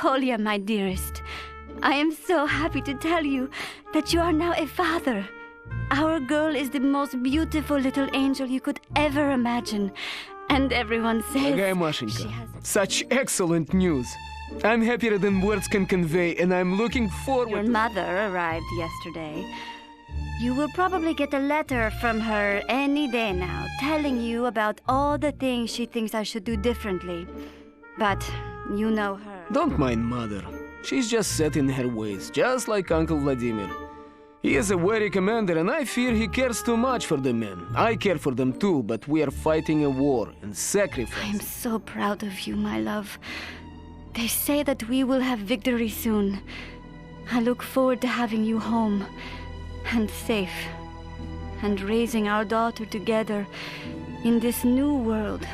Kolya, my dearest. I am so happy to tell you that you are now a father. Our girl is the most beautiful little angel you could ever imagine. And everyone says Дорогая Машенька, such excellent news. I'm happier than words can convey, and I'm looking forward your mother arrived yesterday. You will probably get a letter from her any day now, telling you about all the things she thinks I should do differently. But you know her. Don't mind Mother. She's just set in her ways, just like Uncle Vladimir. He is a wary commander, and I fear he cares too much for the men. I care for them too, but we are fighting a war and sacrifice. I am so proud of you, my love. They say that we will have victory soon. I look forward to having you home, and safe, and raising our daughter together in this new world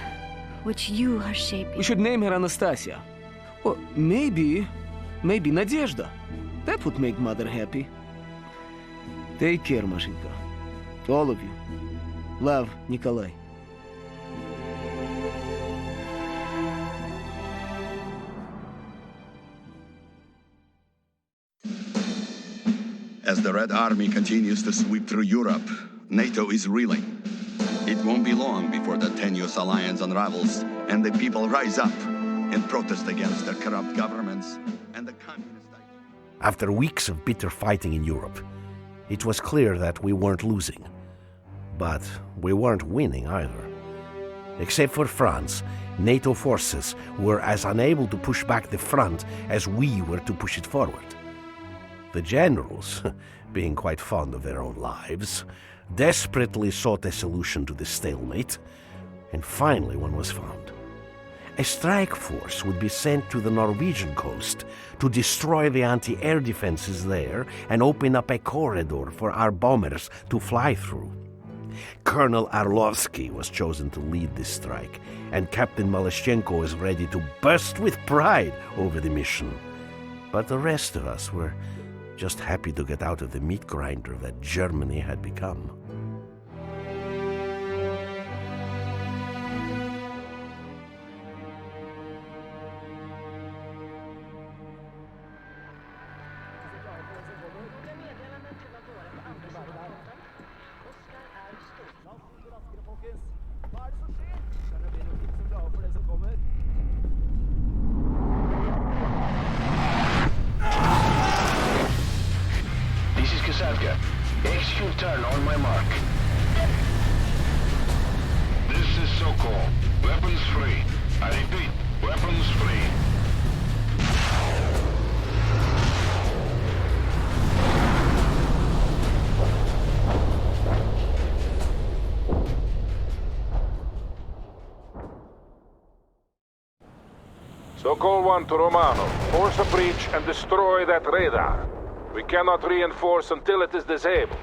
which you are shaping. We should name her Anastasia. Or maybe Nadezhda. That would make Mother happy. Take care, Mashenka. All of you. Love, Nikolai. As the Red Army continues to sweep through Europe, NATO is reeling. It won't be long before the tenuous alliance unravels and the people rise up in protest against their corrupt governments and the communist ideas. After weeks of bitter fighting in Europe, it was clear that we weren't losing. But we weren't winning either. Except for France, NATO forces were as unable to push back the front as we were to push it forward. The generals, being quite fond of their own lives, desperately sought a solution to the stalemate, and finally one was found. A strike force would be sent to the Norwegian coast to destroy the anti-air defenses there and open up a corridor for our bombers to fly through. Colonel Arlovsky was chosen to lead this strike, and Captain Malashchenko was ready to burst with pride over the mission. But the rest of us were just happy to get out of the meat grinder that Germany had become. This is Kasatka. Execute turn on my mark. This is Sokol. Weapons free. I repeat, weapons free. Sokol 1 to Romano. Force a breach and destroy that radar. We cannot reinforce until it is disabled.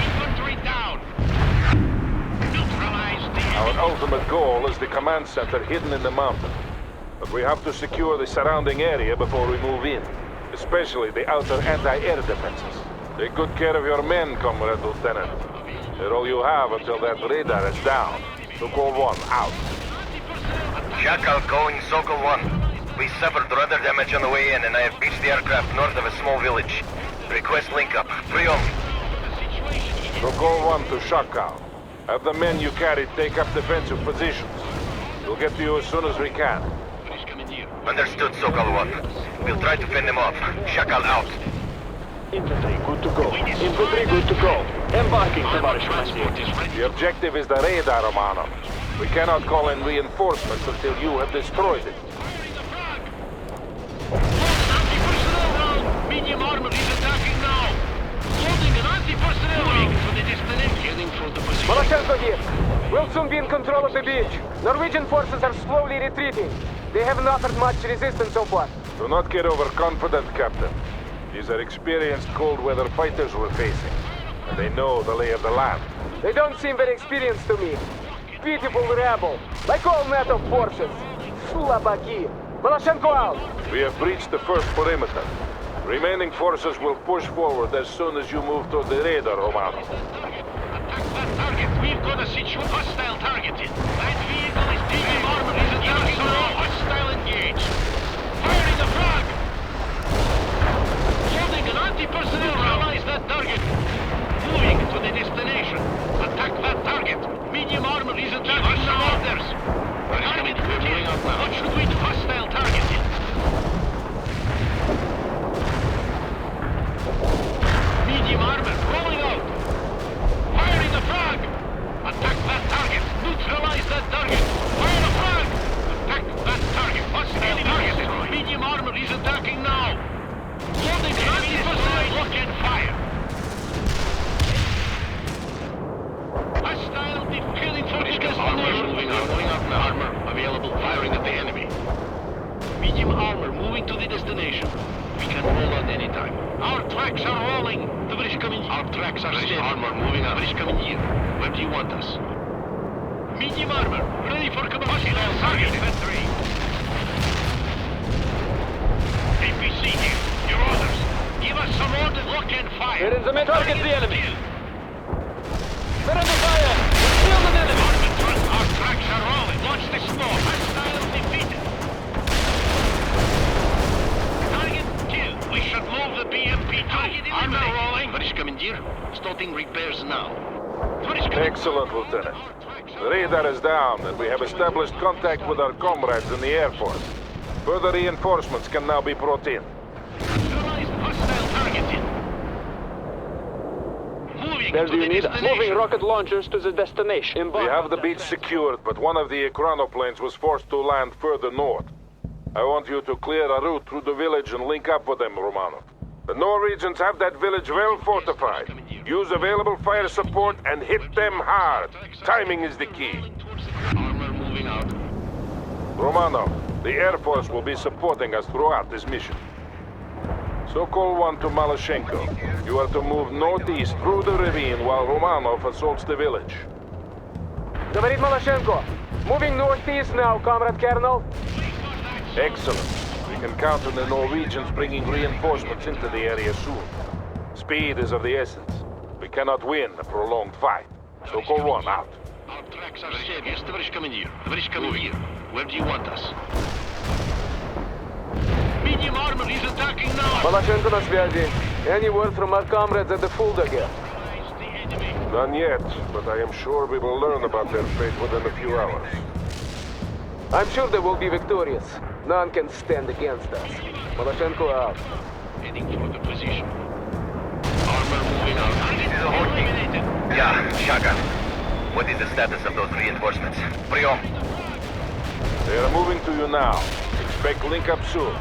Infantry down. Our ultimate goal is the command center hidden in the mountain. But we have to secure the surrounding area before we move in, especially the outer anti-air defenses. Take good care of your men, Comrade Lieutenant. They're all you have until that radar is down. Sokol 1, out. Shakal going Sokol 1. We suffered radar damage on the way in, and I have beached the aircraft north of a small village. Request link-up. Priom. Sokol 1 to Shakal. Have the men you carried take up defensive positions. We'll get to you as soon as we can. Understood, Sokol 1. We'll try to fend them off. Shakal out. Infantry good to go. Infantry good to go. Embarking, Tavarish Commander. The objective is the radar, Romano. We cannot call in reinforcements until you have destroyed it. Medium armor is attacking now. Loading an anti-personnel wing for the destination. Heading for the position. Malashchenko here. We'll soon be in control of the beach. Norwegian forces are slowly retreating. They haven't offered much resistance so far. Do not get overconfident, Captain. These are experienced cold weather fighters we're facing, and they know the lay of the land. They don't seem very experienced to me. Pitiful rebel, like all NATO forces. Slabaki. Malashchenko out. We have breached the first perimeter. Remaining forces will push forward as soon as you move toward the radar, Romano. Attack that target. We've got gonna situate hostile targeted. That vehicle is medium armor. Is it hostile engaged? Firing the frag! Loading an anti-personnel round. Neutralize that target. Moving to the destination. Attack that target. Medium armor is attacking some orders. Target moving up now. What should we do? Hostile targeted. Medium armor rolling out. Firing the frag. Attack that target. Neutralize that target. Fire the frag. Attack that target. Hostile targeted. Medium armor is attacking now. Loading an anti-personnel. Lock and fire. Hostile heading for the destination. Moving up now. Armor available. Firing at the enemy. Medium armor moving to the destination. We can roll out any time. Our tracks are rolling. Tоварищ командир. Our tracks are steady. Armor moving out. Tоварищ командир. Where do you want us? Medium armor. Ready for command. Hostile target. Infantry. APC here. Your orders. Give us some orders. Lock and fire. We're in the middle. Target the enemy. Friendly fire. Shield an enemy. Our tracks are rolling. Launch the smoke. Hostile defeated. Target killed. We should move the BMP. Target armor rolling. Tоварищ командир. Starting repairs now. Excellent, Lieutenant. The radar is down, and we have established contact with our comrades in the Air Force. Further reinforcements can now be brought in. Neutralized hostile targeted. Moving Where to do you the need us? destination. Moving rocket launchers to the destination. We have the beach secured, but one of the Ekranoplanes was forced to land further north. I want you to clear a route through the village and link up with them, Romanov. The Norwegians have that village well fortified. Use available fire support and hit them hard. Timing is the key. Armor moving out. Romanov, the Air Force will be supporting us throughout this mission. Sokol 1 to Malashenko. You are to move northeast through the ravine while Romanov assaults the village. Говорит Malashenko. Moving northeast now, Comrade Colonel. Excellent. We can count on the Norwegians bringing reinforcements into the area soon. Speed is of the essence. We cannot win a prolonged fight. Sokol 1 out. Our tracks are steady. Yes, товарищ командир. Товарищ командир. Where do you want us? Medium armor is attacking now. Malashenko на связи. Any word from our comrades at the Fulda here? The enemy. None yet, but I am sure we will learn about their fate within a few hours. I'm sure they will be victorious. None can stand against us. Malashenko out. Heading for the position. Armor moving out. This is a whole team. Yeah, Shaka. What is the status of those reinforcements? Priom. They are moving to you now. Expect link up soon.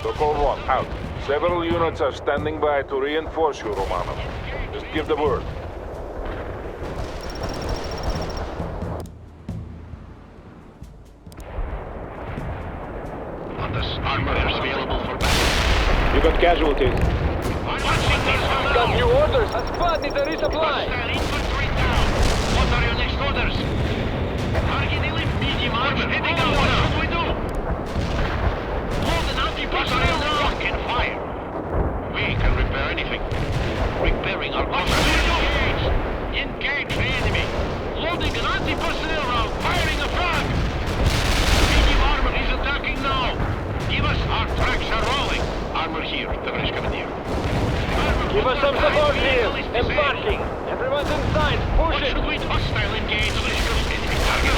Sokol 1 out. Several units are standing by to reinforce you, Romanov. Just give the word. Armor is available for battle. You got casualties. Watching these Got new orders. A squad needs a resupply. hostile infantry down. What are your next orders? Target elite medium armor heading out. What should we do? Load an anti-personnel now. Lock and fire. We can repair anything. Repairing our engage. Engage the enemy. Loading an anti-personnel round. Firing a frag. Medium armor is attacking now. Give us our tracks are rolling. Armor here, товарищ командир. Give us some support here. Embarking. Everyone's inside. What Push it. should we do? Hostile engage. Enemy target.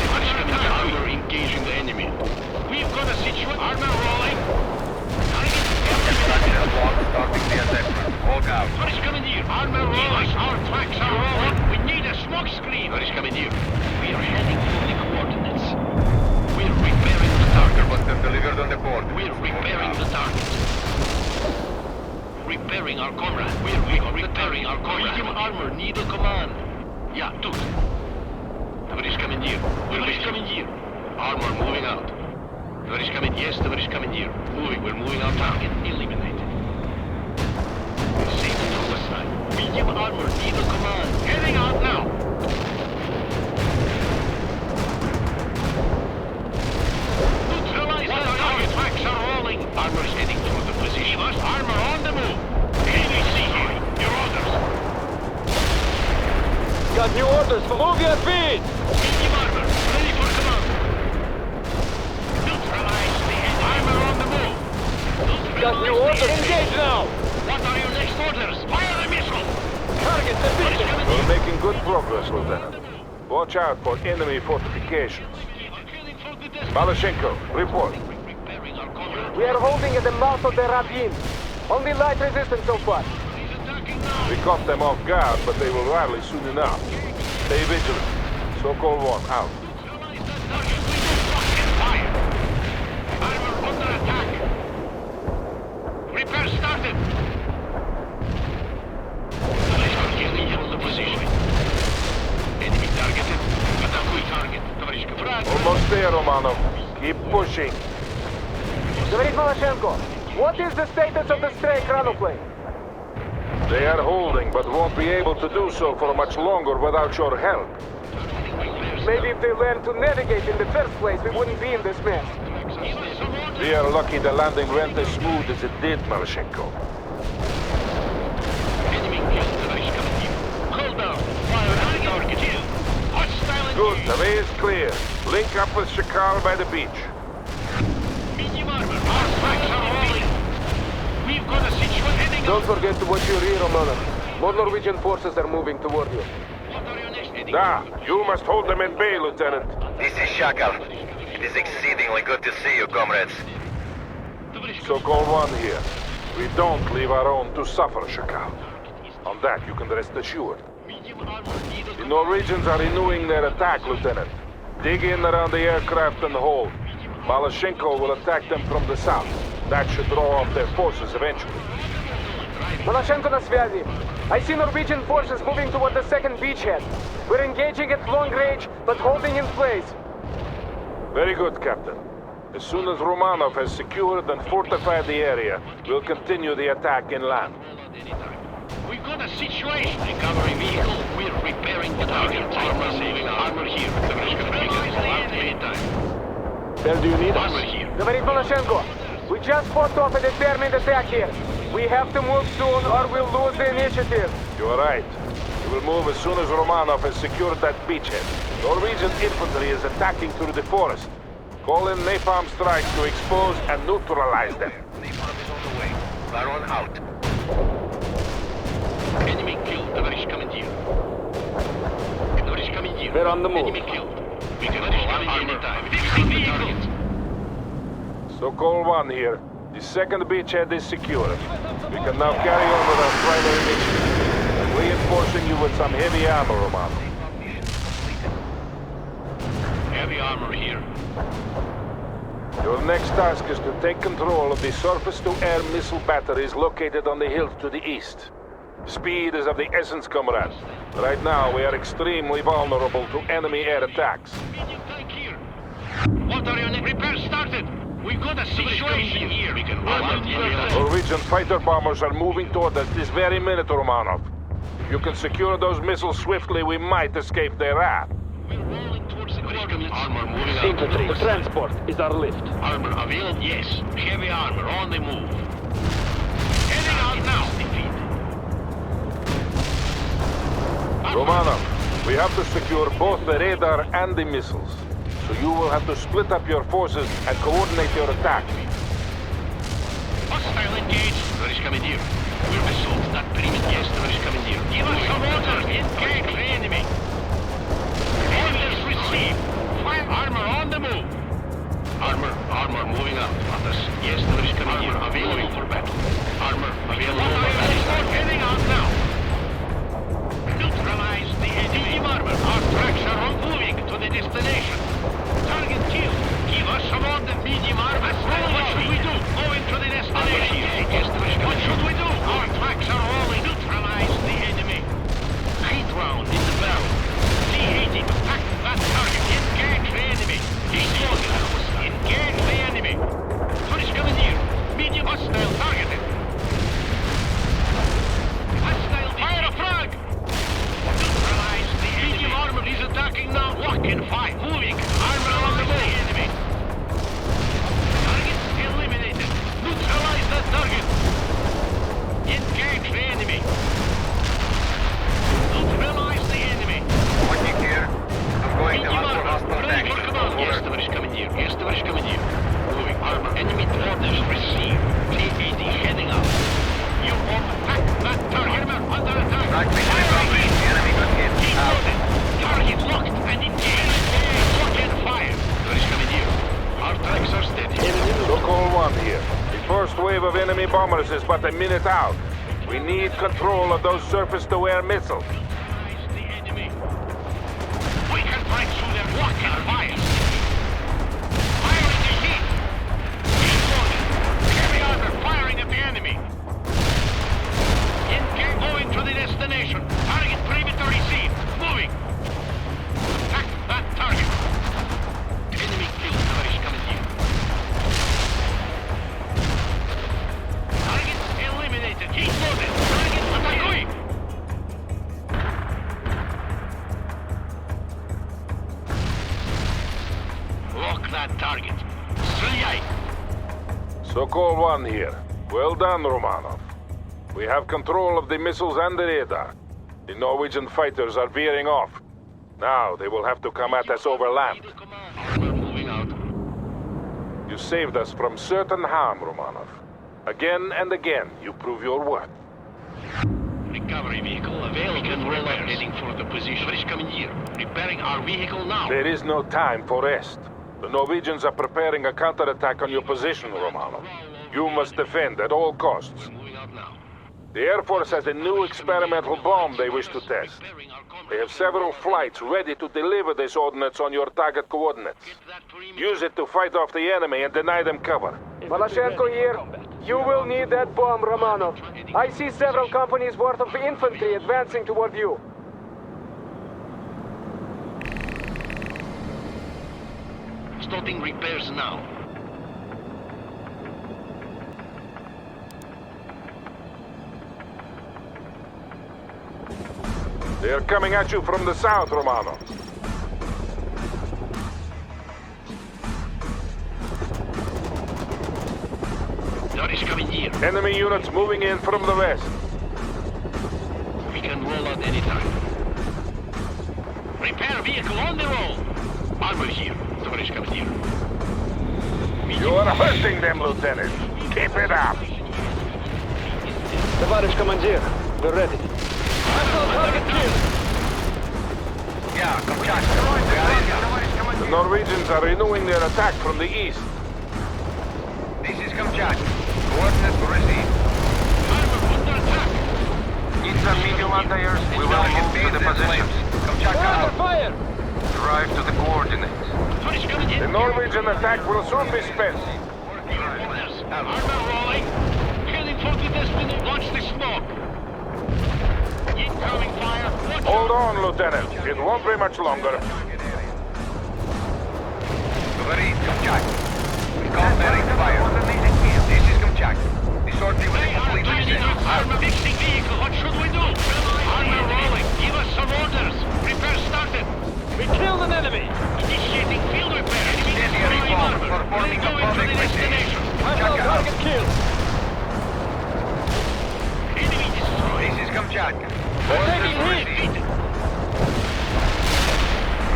Armor engaging the enemy. We've got a situation. Armor rolling. Starting the attack. Walk out. Товарищ командир. Armor rolling. Our tracks are rolling. We need a smoke screen. Товарищ командир. We are heading for the coordinates. We're repairing the target. Was delivered on the port. We're repairing the target. Repairing our comrade. We're repairing our comrade. Medium armor, need a command. Yeah, тут. Товарищ командир. Товарищ командир. Armor moving out. Товарищ командир. Yes, товарищ командир. Moving. We're moving our target. Eliminated. Safe to the side. Medium armor, need a command. Heading out now. Neutralize the target. Tracks are rolling. Armor is heading for the position. Armor on the move. ABC here. Your orders. Got new orders for Mugen. their feet! Medium armor, ready for command. Neutralize the enemy. Armor on the move. Got new orders. Engage now! What are your next orders? Fire a missile! Target defeated! We're making good progress, Lieutenant. Watch out for enemy fortifications. Malashenko, report. We are holding at the mouth of the ravine. Only light resistance so far. We caught them off guard, but they will rally soon enough. Stay vigilant. Sokol 1, out. Fire! Armor under attack! Repair started! Hold the position. Enemy targeted. Атакуй target, товарищ Капрал. Almost there, Romanov. Keep pushing. Говорит Малашенко, what is the status of the stray chronoplane? They are holding, but won't be able to do so for much longer without your help. Maybe if they learned to navigate in the first place, we wouldn't be in this mess. We are lucky the landing went as smooth as it did, Marashenko. Enemy killed, товарищ командир. Hold down. Fire on target. Kill. Hostile Good, engaged. the way is clear. Link up with Shakar by the beach. Medium armor. Our tracks are rolling. We've got a situation heading Don't up. forget to watch your rear, Romanov. More Norwegian forces are moving toward you. What are your next heading? Da, you must hold them at bay, Lieutenant. This is Shakal. It is exceedingly good to see you, comrades. Sokol 1 here. We don't leave our own to suffer, Shakal. On that, you can rest assured. Medium armor. Needle The Norwegians are renewing their attack, Lieutenant. Dig in around the aircraft and hold. Malashenko will attack them from the south. That should draw off their forces eventually. Малашенко на связи. I see Norwegian forces moving toward the second beachhead. We're engaging at long range, but holding in place. Very good, Captain. As soon as Romanov has secured and fortified the area, we'll continue the attack inland. We've got a situation. Recovery vehicle. We're repairing the target. Armor saving armor here. Товарищ Капрал, anytime. Where do you need Armor here. Говорит Малашенко, we just fought off a determined attack here. We have to move soon or we'll lose the initiative. You are right. We will move as soon as Romanov has secured that beachhead. Norwegian infantry is attacking through the forest. Call in napalm strikes to expose and neutralize them. Napalm is on the way. Baron out. Enemy killed, товарищ командир. Товарищ командир. We're on the move. Enemy killed. We can roll armor anytime. Fixing the target. Sokol 1 here. The second beachhead is secure. We can now carry on with our primary mission. I'm reinforcing you with some heavy armor, Romanov. Heavy armor here. Your next task is to take control of the surface-to-air missile batteries located on the hills to the east. Speed is of the essence, comrade. Right now, we are extremely vulnerable to enemy air attacks. Medium tank here. What are your next? Repair started. We've got a situation here. We can roll out the area. Norwegian fighter bombers are moving toward us this very minute, Romanov. If you can secure those missiles swiftly, we might escape their wrath. We're rolling towards the coordinates. Armor moving out. Infantry, transport is our lift. Armor available? Yes. Heavy armor on the move. Heading out now. Romanov, we have to secure both the radar and the missiles. So you will have to split up your forces and coordinate your attack. Hostile engaged, товарищ командир. We're assault, not perimeter. Yes, товарищ командир. Give us some orders. Engage the enemy. Orders received. Fire armor on the move. Armor moving out. Others. Yes, товарищ командир. Available for battle. Armor available for battle. Heading out now. Neutralize the enemy. Medium armor. Our tracks are all moving to the destination. Target killed. Give us some of the medium armor. What should we do? Go into the destination. What should we do? Our tracks are rolling. Neutralize the enemy. Heat round in the barrel. T-80. Attack that target. Engage the enemy. Engage the enemy. Toward commandeer. Medium hostile targeted. Hostile. Fire a frag. Neutralize the enemy. Medium armor is attacking now. Lock and fight. Moving. Armor on the move. Enemy. Target eliminated. Neutralize that target. Engage the enemy. Neutralize the enemy. Watching here. enemy bombers is but a minute out. We need control of those surface-to-air missiles. The enemy. We can break through their walking fire. Fire in the heat. Heat loaded. Heavy armor firing at the enemy. Going to the destination. Target perimeter received. Moving. Attack that target. Enemy killed. Tоварищ командир. Target eliminated. Heat loaded. Target атакуй. Lock that target. Стреляй. Sokol 1 here. Well done, Romanov. We have control of the missiles and the radar. The Norwegian fighters are veering off. Now they will have to come at us over land. Armor moving out. You saved us from certain harm, Romanov. Again and again, you prove your worth. Recovery vehicle available. We can roll up heading for the position. Tоварищ командир, repairing our vehicle now. There is no time for rest. The Norwegians are preparing a counterattack on your position, Romanov. You must defend at all costs. Moving out now. The Air Force has a new experimental bomb they wish to test. Repairing our comrades. They have several flights ready to deliver this ordnance on your target coordinates. Get that perimeter. Use it to fight off the enemy and deny them cover. Malashenko here. You will need that bomb, Romanov. I see several companies worth of infantry advancing toward you. Starting repairs now. They are coming at you from the south, Romanov. Tоварищ командир, Enemy units moving in from the west. we can roll out anytime. Repair vehicle on the roll. Armor here, товарищ командир. You are hurting them, Lieutenant. Keep it up. Товарищ командир, we're ready. Yeah, Kamchatka. We are in. The Norwegians are renewing their attack from the east. This is Kamchatka. Coordinates received. Armor under attack. Need some medium anti-airs. We will move to the positions. Kamchatka out. Fire! Drive to the coordinates. Tоварищ командир. The Norwegian attack will soon be spent. Orders. Armor rolling. Heading for the destiny. Launch the smoke. Incoming fire. Watch Hold on, Lieutenant. It won't be much longer. Говорит Kamchatka. We call bearing fire. This is Kamchatka. The sortie was completely set. Armor mixing vehicle. What should we do? Armor rolling. Give us some orders. Repair started. We killed an enemy! Initiating field repair. Incendiary Enemy bomb armor. for forming a Going to public the destination. Kamchatka out. killed! Enemy destroyed. This is Kamchatka. Orders received.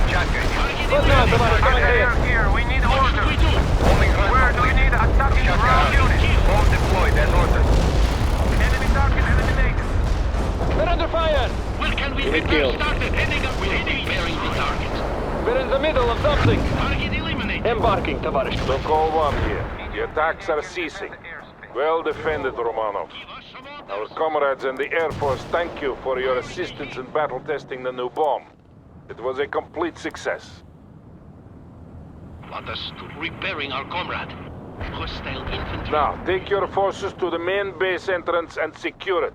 Kamchatka. Here, we need What should we do? Homing run. Where do we need attacking ground unit? Bomb deployed as ordered. Enemy target eliminated. We're under fire! Where can we repair started? Heading up. We're repairing the target. We're in the middle of something! Target eliminated. Embarking, товарищ. Sokol 1 here. The attacks are ceasing. Well defended, Romanov. Give us some orders. Our comrades in the Air Force thank you for your assistance in battle testing the new bomb. It was a complete success. Understood. Repairing our comrade. Hostile infantry. Now, take your forces to the main base entrance and secure it.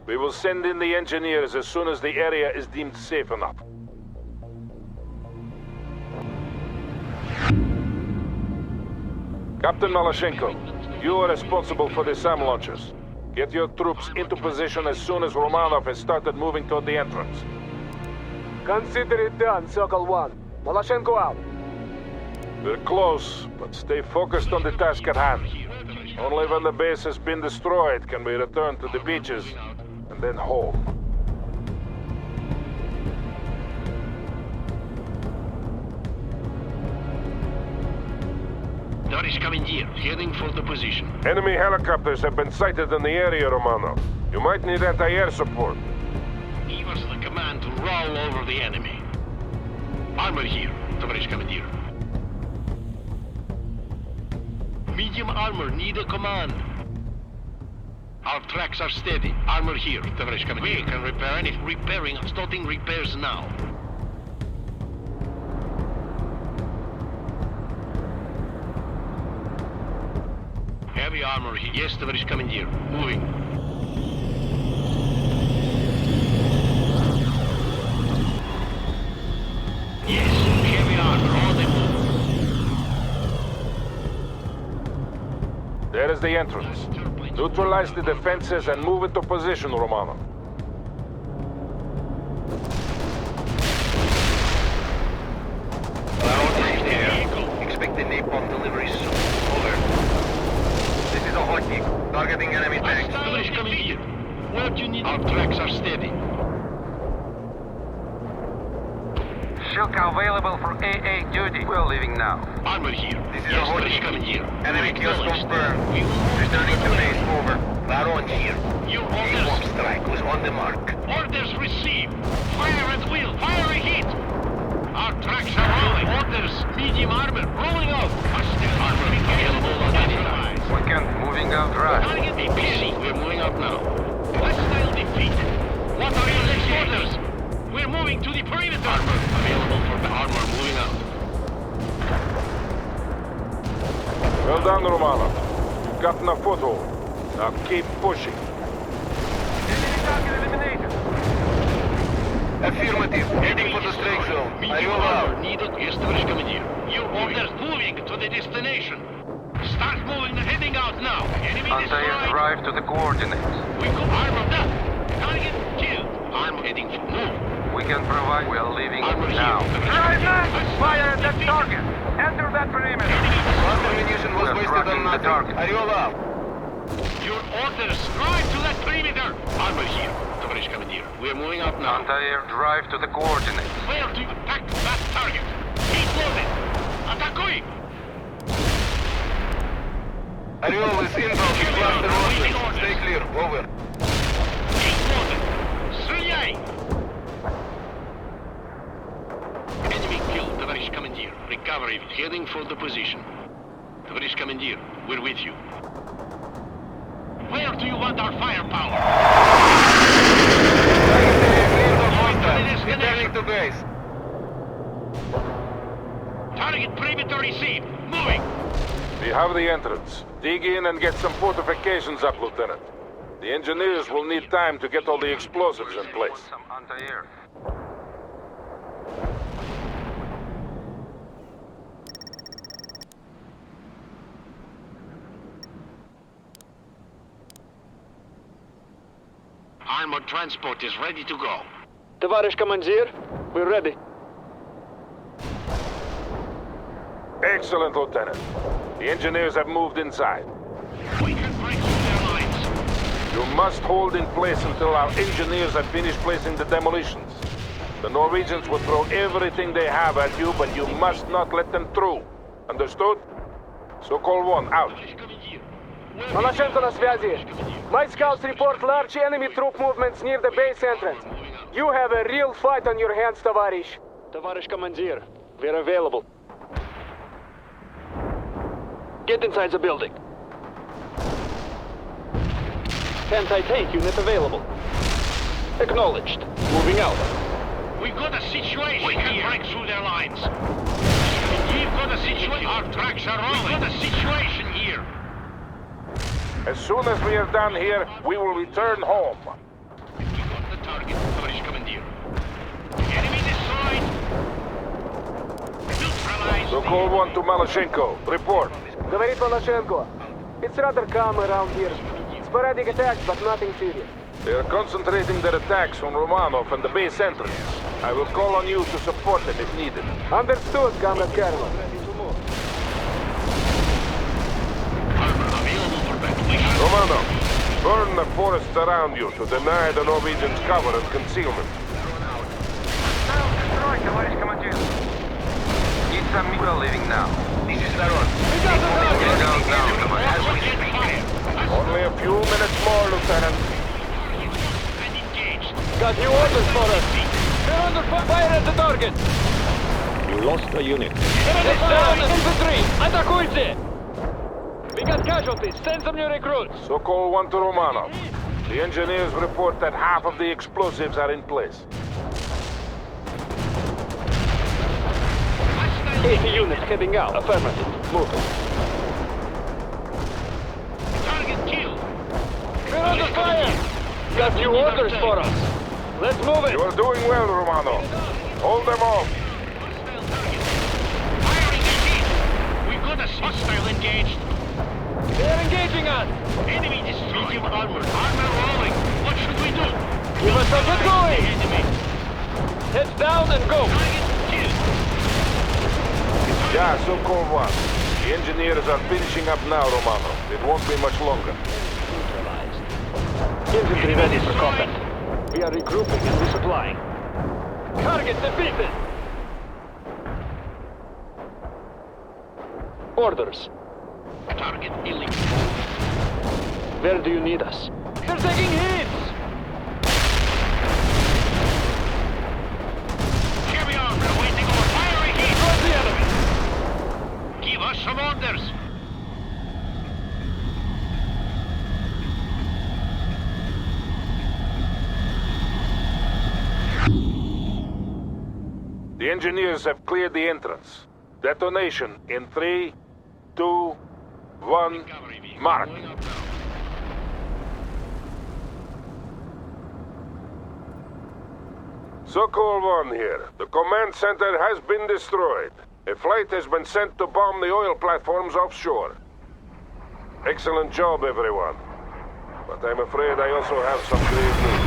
We will send in the engineers as soon as the area is deemed safe enough. Captain Malashenko, you are responsible for the SAM launchers. Get your troops into position as soon as Romanov has started moving toward the entrance. Consider it done, Sokol 1. Malashenko out. We're close, but stay focused on the task at hand. Only when the base has been destroyed can we return to the beaches and then home. Tоварищ командир, heading for the position. Enemy helicopters have been sighted in the area, Romanov. You might need anti-air support. Give us the command to roll over the enemy. Armor here, товарищ командир. Medium armor, need a command. Our tracks are steady. Armor here, товарищ командир. We can repair anything. Repairing. Starting repairs now. Heavy armor here. Yes, товарищ командир. Moving. Yes, heavy armor. On the move. There is the entrance. Neutralize the defenses and move into position, Romano. Expect the napalm delivery soon. Over. This is a hotkey. Targeting enemy tanks. Товарищ командир. What do you need? Our tracks are steady. Shilka available for AA duty. We're leaving now. Armor here. This is Yes, a товарищ hotkey. командир. Enemy kills Acknowledged. confirmed. We will move Returning to to the base. Over. Baron here. Your Napalm orders. strike was on the mark. Orders received. Fire at will. Fire a hit. Our tracks are rolling. Orders. Medium armor. Rolling out. Hostile armor available on any side. Weekend moving out right. Target be busy. We're moving out now. Hostile defeat. What are your next orders? We're moving to the perimeter. Armor available for the armor moving out. Well done, Romano. You've gotten a foothold. Now keep pushing. Affirmative. Heading for the strike zone. Are you Medium allowed? armor needed. Yes, товарищ командир. Your orders moving to the destination. Start moving the heading out now. Enemy Antair destroyed. drive to the coordinates. We go armor down. Target killed. Armor heading for move. We can provide. We are leaving Armor now. here. Fire at that target. Enter that perimeter. Last ammunition was We're wasted tracking on the nothing. target. Are you allowed? Your orders. Drive to that perimeter. Armor here, товарищ командир. We're moving out now. Antair drive to the coordinates. Where to attack that target? Keep loaded. Атакуй! Орел is inbound to cluster orders. Stay clear. Over. Keep loaded. Стреляй! Enemy killed, товарищ командир. Recovery. Heading for the position. Товарищ командир, we're with you. Where do you want our firepower? Returning to base. Target perimeter received. Moving. We have the entrance. Dig in and get some fortifications up, Lieutenant. The engineers will need time to get all the explosives in place. Some anti-air. Armored transport is ready to go. Товарищ командир, we're ready. Excellent, Lieutenant. The engineers have moved inside. We can break through their lines. You must hold in place until our engineers have finished placing the demolitions. The Norwegians will throw everything they have at you, but you must not let them through. Understood? Sokol 1, out. Malachenko на связи. My scouts report large enemy troop movements near the base entrance. You have a real fight on your hands, товарищ. Товарищ командир, we're available. Get inside the building. Anti-tank unit available. Acknowledged. Moving out. We got a situation. We can break through their lines. We've got a situation. Our tracks are rolling. We've got a situation here. As soon as we are done here, we will return home. We got the target, товарищ командир. Enemy destroyed. Neutralized. Sokol 1 to Malachenko. Report. Говорит Малашенко. It's rather calm around here. Sporadic attacks, but nothing serious. They are concentrating their attacks on Romanov and the base entrance. I will call on you to support them if needed. Understood, Comrade Colonel. Armor available for ventilation. Romanov, burn the forests around you to deny the Norwegians cover and concealment. Товарищ командир. Need some. We're leaving now. This is Baron. Get out now, товарищ. As we speak. Only a few minutes more, Lieutenant. And engaged. Got new orders for us. We're under fire at the target. You lost a unit. Enemy down, infantry! Атакуйте! We got casualties. Send some new recruits. Sokol 1 to Romanov. The engineers report that half of the explosives are in place. 80 units heading out. Affirmative. Move. Target killed. We're under fire! Got new orders for us. Let's move it. You are doing well, Romanov. Hold them off. Firing at me. We've got a hostile engaged. They're engaging us. Enemy destroyed. Medium armor. Armor rolling. What should we do? We must not get going. Enemy. Heads down and go. Target killed. Yeah, Sokol 1. The engineers are finishing up now, Romanov. It won't be much longer. Infantry ready for combat. We are regrouping and resupplying. Target defeated. Orders. Target illegal. Where do you need us? They're taking hits! Heavy armor waiting over firing heat. Towards the enemy! Give us some orders. The engineers have cleared the entrance. Detonation in 3, 2, 1, mark. Sokol 1 here. The command center has been destroyed. A flight has been sent to bomb the oil platforms offshore. Excellent job, everyone. But I'm afraid I also have some grave news.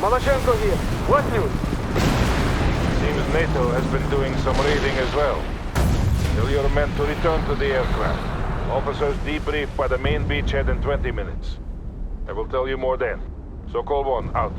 Malachenko here. What news? Seems NATO has been doing some raiding as well. Tell your men to return to the aircraft. Officers debrief by the main beachhead in 20 minutes. I will tell you more then. Sokol 1, out.